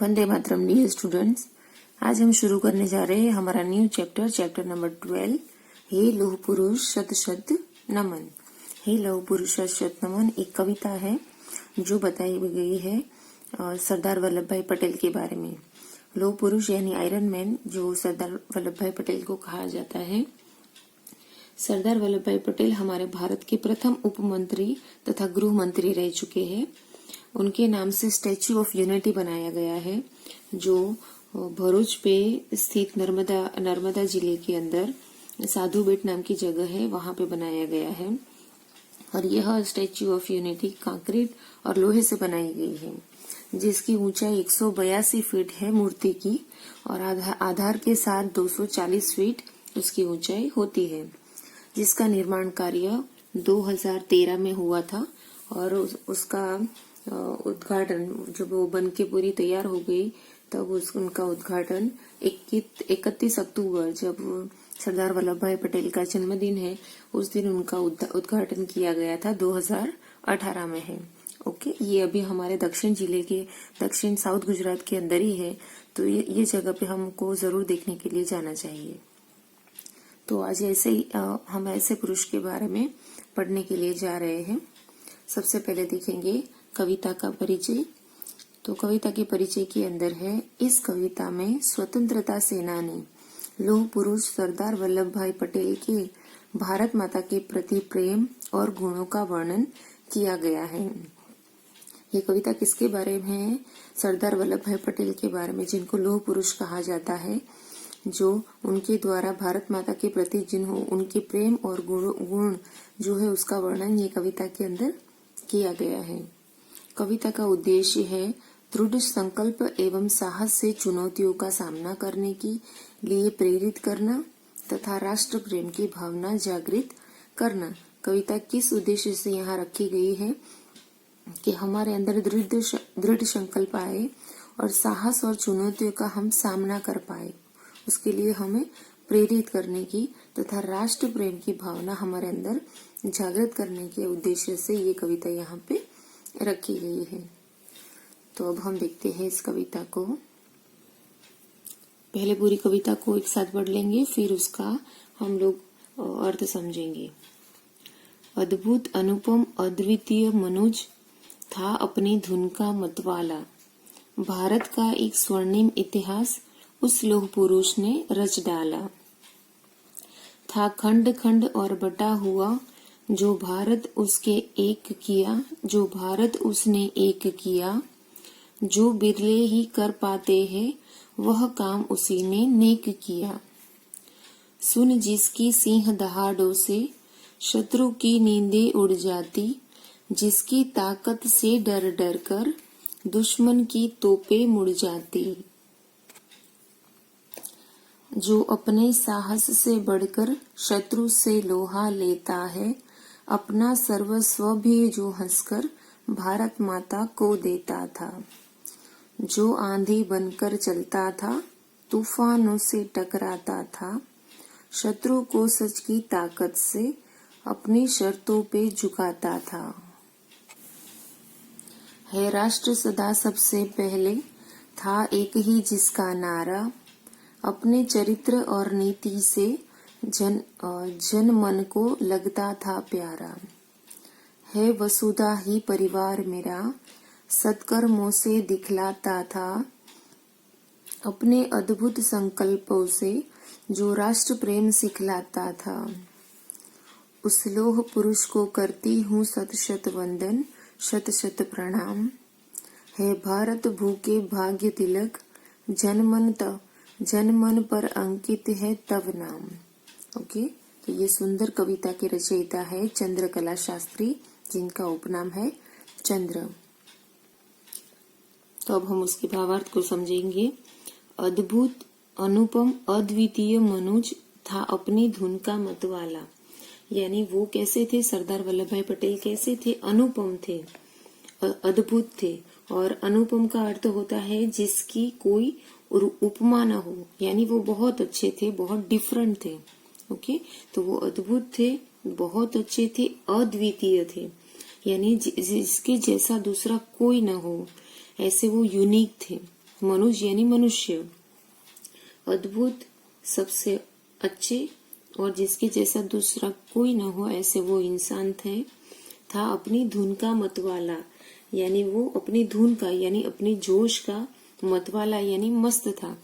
Vande Mataram dear students. आज हम शुरू करने जा रहे हैं हमारा न्यू चैप्टर नंबर 12। हे लौह पुरुष शत शत नमन। हे लौह पुरुष शत शत नमन एक कविता है जो बताई गई है सरदार वल्लभ भाई पटेल के बारे में। लौह पुरुष यानी आयरन मैन जो सरदार वल्लभ भाई पटेल को कहा जाता है। सरदार वल्लभ भाई पटेल हमारे भारत के प्रथम उप मंत्री तथा गृह मंत्री रह चुके हैं। उनके नाम से स्टैच्यू ऑफ यूनिटी बनाया गया है जो भरूच पे स्थित नर्मदा जिले के अंदर साधु बेट नाम की जगह है, वहां पे बनाया गया है। और यह स्टैच्यू ऑफ यूनिटी कंक्रीट और लोहे से बनाई गई है, जिसकी ऊंचाई 182 फीट है मूर्ति की, और आधार के साथ 240 फीट उसकी ऊंचाई होती है, जिसका निर्माण कार्य 2013 में हुआ था। और उसका उद्घाटन जब वो बन के पूरी तैयार हो गई तब उनका उद्घाटन 31 अक्टूबर, जब सरदार वल्लभ भाई पटेल का जन्मदिन है, उस दिन उनका उद्घाटन किया गया था। 2018 में है। ओके, ये अभी हमारे दक्षिण साउथ गुजरात के अंदर ही है, तो ये जगह पे हमको जरूर देखने के लिए जाना चाहिए। तो आज ऐसे ही हम ऐसे पुरुष के बारे में पढ़ने के लिए जा रहे हैं। सबसे पहले देखेंगे कविता का परिचय। तो कविता के परिचय के अंदर है, इस कविता में स्वतंत्रता सेनानी लौह पुरुष सरदार वल्लभ भाई पटेल के भारत माता के प्रति प्रेम और गुणों का वर्णन किया गया है। ये कविता किसके बारे में है? सरदार वल्लभ भाई पटेल के बारे में, जिनको लौह पुरुष कहा जाता है, जो उनके द्वारा भारत माता के प्रति जिन्हों उनके प्रेम और गुण जो है उसका वर्णन ये कविता के अंदर किया गया है। कविता का उद्देश्य है दृढ़ संकल्प एवं साहस से चुनौतियों का सामना करने के लिए प्रेरित करना तथा राष्ट्र प्रेम की भावना जागृत करना। कविता किस उद्देश्य से यहाँ रखी गई है कि हमारे अंदर दृढ़ संकल्प आए और साहस और चुनौतियों का हम सामना कर पाए, उसके लिए हमें प्रेरित करने की तथा राष्ट्र प्रेम की भावना हमारे अंदर जागृत करने के उद्देश्य से ये कविता यहाँ पे रखी गई है। तो अब हम देखते हैं इस कविता को। पहले पूरी कविता को एक साथ पढ़ लेंगे, फिर उसका हम लोग अर्थ समझेंगे। अद्भुत अनुपम अद्वितीय मनुज था अपनी धुन का मतवाला, भारत का एक स्वर्णिम इतिहास उस लौह पुरुष ने रच डाला। था खंड खंड और बटा हुआ जो भारत उसके एक किया, जो भारत उसने एक किया, जो बिरले ही कर पाते हैं वह काम उसी ने नेक किया। सुन जिसकी सिंह दहाड़ों से शत्रु की नींदें उड़ जाती, जिसकी ताकत से डर डर कर दुश्मन की तोपें मुड़ जाती, जो अपने साहस से बढ़कर शत्रु से लोहा लेता है, अपना सर्वस्व भी जो हंसकर भारत माता को देता था, जो आंधी बनकर चलता था तूफानों से टकराता था, शत्रु को सच की ताकत से अपनी शर्तों पे झुकाता था। है राष्ट्र सदा सबसे पहले था एक ही जिसका नारा, अपने चरित्र और नीति से जन मन को लगता था प्यारा। है वसुधा ही परिवार मेरा सत्कर्मों से दिखलाता था, अपने अद्भुत संकल्पों से जो राष्ट्र प्रेम सिखलाता था। उस लौह पुरुष को करती हूँ शत शत वंदन शत शत प्रणाम, है भारत भूखे भाग्य तिलक जन मन पर अंकित है तव नाम। ओके, तो ये सुंदर कविता के रचयिता है चंद्रकला शास्त्री, जिनका उपनाम है चंद्र। तो अब हम उसके भावार्थ को समझेंगे। अद्भुत अनुपम अद्वितीय मनुज था अपनी धुन का मतवाला, यानी वो कैसे थे? सरदार वल्लभ भाई पटेल कैसे थे? अनुपम थे, अद्भुत थे। और अनुपम का अर्थ होता है जिसकी कोई उपमा न हो, यानी वो बहुत अच्छे थे, बहुत डिफरेंट थे। ओके, तो वो अद्भुत थे, बहुत अच्छे थे, अद्वितीय थे, यानी जिसके जैसा दूसरा कोई न हो, ऐसे वो यूनिक थे। मनुज यानी मनुष्य, अद्भुत, सबसे अच्छे और जिसके जैसा दूसरा कोई न हो ऐसे वो इंसान थे। था अपनी धुन का मतवाला, यानी वो अपनी धुन का यानी अपनी जोश का, मतवाला यानी मस्त था।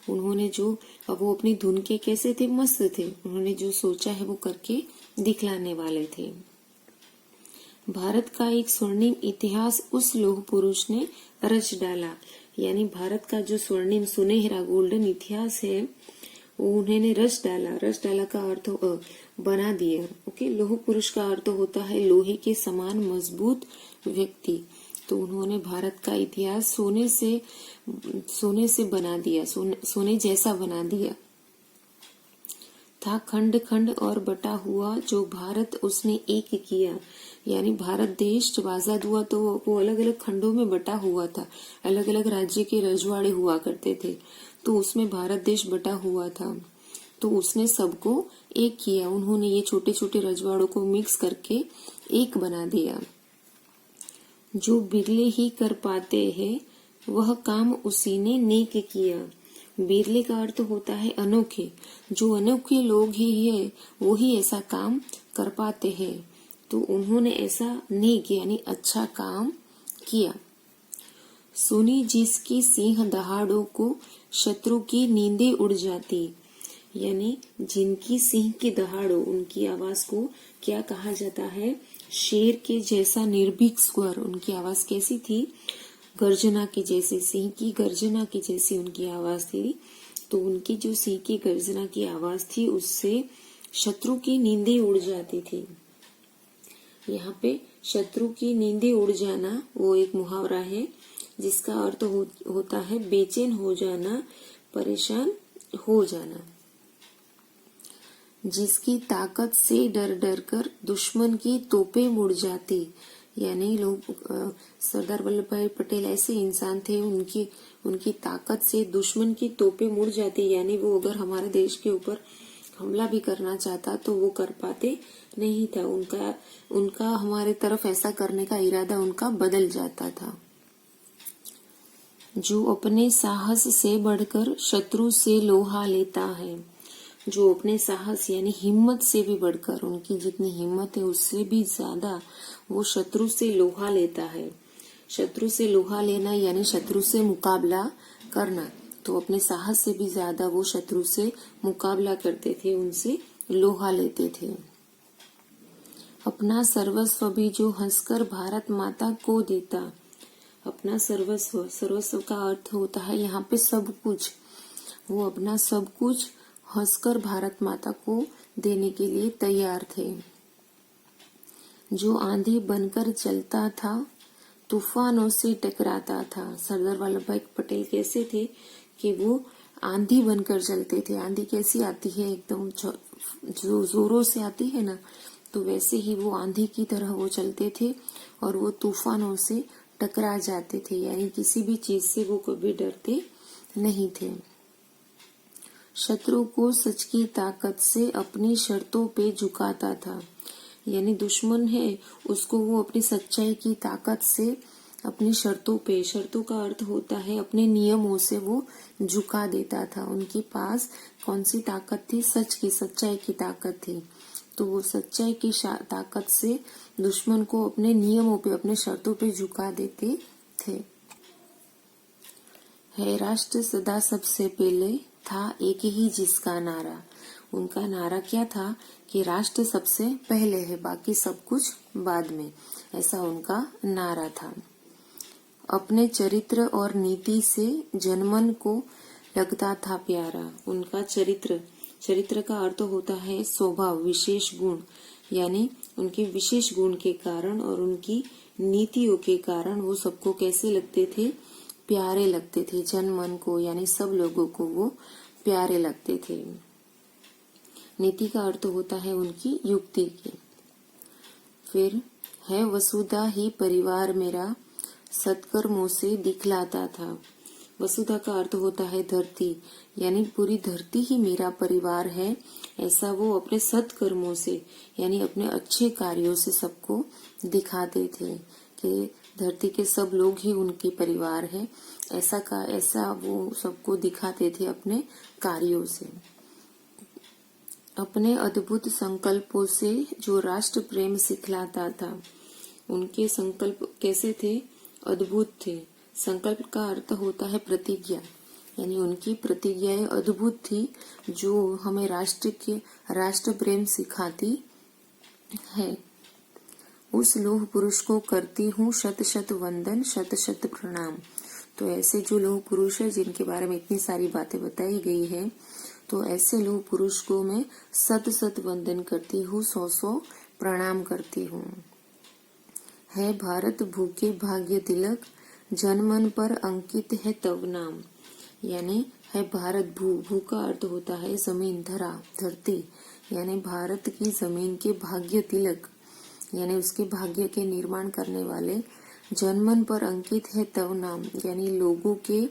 उन्होंने जो, अब वो अपनी धुन के कैसे थे, मस्त थे। उन्होंने जो सोचा है वो करके दिखलाने वाले थे। भारत का एक स्वर्णिम इतिहास उस लौह पुरुष ने रच डाला, यानी भारत का जो स्वर्णिम सुनहरा गोल्डन इतिहास है वो उन्होंने रच डाला। रच डाला का अर्थ बना दिया। ओके, लौह पुरुष का अर्थ होता है लोहे के समान मजबूत व्यक्ति। तो उन्होंने भारत का इतिहास सोने से बना दिया, सोने जैसा बना दिया। था खंड खंड और बटा हुआ जो भारत उसने एक किया, यानी भारत देश जब आजाद हुआ तो वो अलग अलग खंडों में बटा हुआ था। अलग अलग राज्य के रजवाड़े हुआ करते थे, तो उसमें भारत देश बटा हुआ था। तो उसने सबको एक किया। उन्होंने ये छोटे छोटे रजवाड़ों को मिक्स करके एक बना दिया। जो बिरले ही कर पाते हैं वह काम उसी ने नेक किया। बिरले का अर्थ होता है अनोखे। जो अनोखे लोग ही है वो ही ऐसा काम कर पाते हैं। तो उन्होंने ऐसा नेक यानी अच्छा काम किया। सुनी जिसकी सिंह दहाड़ों को शत्रु की नींदें उड़ जाती, यानी जिनकी सिंह की दहाड़ों, उनकी आवाज को क्या कहा जाता है, शेर के जैसा निर्भीक स्वर। उनकी आवाज कैसी थी, गर्जना की जैसी, सिंह की गर्जना की जैसी उनकी आवाज थी। तो उनकी जो सिंह की गर्जना की आवाज थी उससे शत्रु की नींदें उड़ जाती थी। यहाँ पे शत्रु की नींदें उड़ जाना वो एक मुहावरा है जिसका अर्थ होता है बेचैन हो जाना, परेशान हो जाना। जिसकी ताकत से डर डर कर दुश्मन की तोपें मुड़ जाती, यानी लोग सरदार वल्लभ भाई पटेल ऐसे इंसान थे, उनकी ताकत से दुश्मन की तोपें मुड़ जाती, यानी वो अगर हमारे देश के ऊपर हमला भी करना चाहता तो वो कर पाते नहीं था। उनका हमारे तरफ ऐसा करने का इरादा उनका बदल जाता था। जो अपने साहस से बढ़कर शत्रु से लोहा लेता है, जो अपने साहस यानी हिम्मत से भी बढ़कर, उनकी जितनी हिम्मत है उससे भी ज्यादा वो शत्रु से लोहा लेता है। शत्रु से लोहा लेना यानी शत्रु से मुकाबला करना। तो अपने साहस से भी ज्यादा वो शत्रु से मुकाबला करते थे, उनसे लोहा लेते थे। अपना सर्वस्व भी जो हंसकर भारत माता को देता। अपना सर्वस्व, सर्वस्व का अर्थ होता है यहाँ पे सब कुछ। वो अपना सब कुछ हंसकर भारत माता को देने के लिए तैयार थे। जो आंधी बनकर चलता था, तूफानों से टकराता था। सरदार वल्लभ भाई पटेल कैसे थे कि वो आंधी बनकर चलते थे। आंधी कैसी आती है, एकदम जो जोरों से आती है ना, तो वैसे ही वो आंधी की तरह वो चलते थे और वो तूफानों से टकरा जाते थे, यानी किसी भी चीज से वो कभी डरते नहीं थे। शत्रु को सच की ताकत से अपनी शर्तों पे झुकाता था, यानी दुश्मन है उसको वो अपनी सच्चाई की ताकत से अपनी शर्तों पे, शर्तों का अर्थ होता है अपने नियमों से वो झुका देता था। उनके पास कौन सी ताकत थी, सच की, सच्चाई की ताकत थी। तो वो सच्चाई की ताकत से दुश्मन को अपने नियमों पे, अपने शर्तों पे झुका देते थे। है राष्ट्र सदा सबसे पहले था एक ही जिसका नारा। उनका नारा क्या था कि राष्ट्र सबसे पहले है, बाकी सब कुछ बाद में, ऐसा उनका नारा था। अपने चरित्र और नीति से जनमन को लगता था प्यारा। उनका चरित्र का अर्थ होता है स्वभाव, विशेष गुण, यानी उनके विशेष गुण के कारण और उनकी नीतियों के कारण वो सबको कैसे लगते थे, प्यारे लगते थे। जनमन को यानी सब लोगों को वो प्यारे लगते थे। नीति का अर्थ होता है उनकी युक्ति की। फिर है वसुधा ही परिवार मेरा, सत्कर्मों से दिखलाता था। वसुधा का अर्थ होता है धरती, यानी पूरी धरती ही मेरा परिवार है, ऐसा वो अपने सत्कर्मों से यानी अपने अच्छे कार्यों से सबको दिखाते थे कि धरती के सब लोग ही उनके परिवार है, ऐसा वो सबको दिखाते थे अपने कार्यों से। अपने अद्भुत संकल्पों से जो राष्ट्र प्रेम सिखलाता था। उनके संकल्प कैसे थे? अद्भुत थे। संकल्प का अर्थ होता है प्रतिज्ञा, यानी उनकी प्रतिज्ञाएं अद्भुत थी जो हमें राष्ट्र प्रेम सिखाती है। उस लौह पुरुष को करती हूँ शत शत वंदन, शत शत प्रणाम। तो ऐसे जो लौह पुरुष है जिनके बारे में इतनी सारी बातें बताई गई है, तो ऐसे लौह पुरुष को मैं शत शत वंदन करती हूँ, 100 प्रणाम करती हूँ। है भारत भूखे भाग्य तिलक, जनमन पर अंकित है तव नाम। यानी है भारत भू का अर्थ होता है जमीन, धरती, यानी भारत की जमीन के भाग्य तिलक, यानी उसके भाग्य के निर्माण करने वाले। जनमन पर अंकित है तव नाम, यानी लोगों के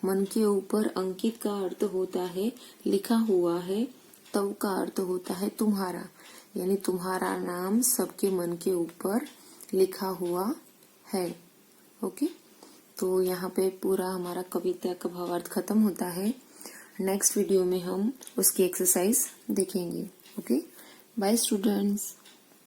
मन के ऊपर अंकित का अर्थ होता है लिखा हुआ है, तव का अर्थ होता है तुम्हारा, यानी तुम्हारा नाम सबके मन के ऊपर लिखा हुआ है। ओके, तो यहाँ पे पूरा हमारा कविता का भावार्थ खत्म होता है। नेक्स्ट वीडियो में हम उसकी एक्सरसाइज देखेंगे। Okay, bye students.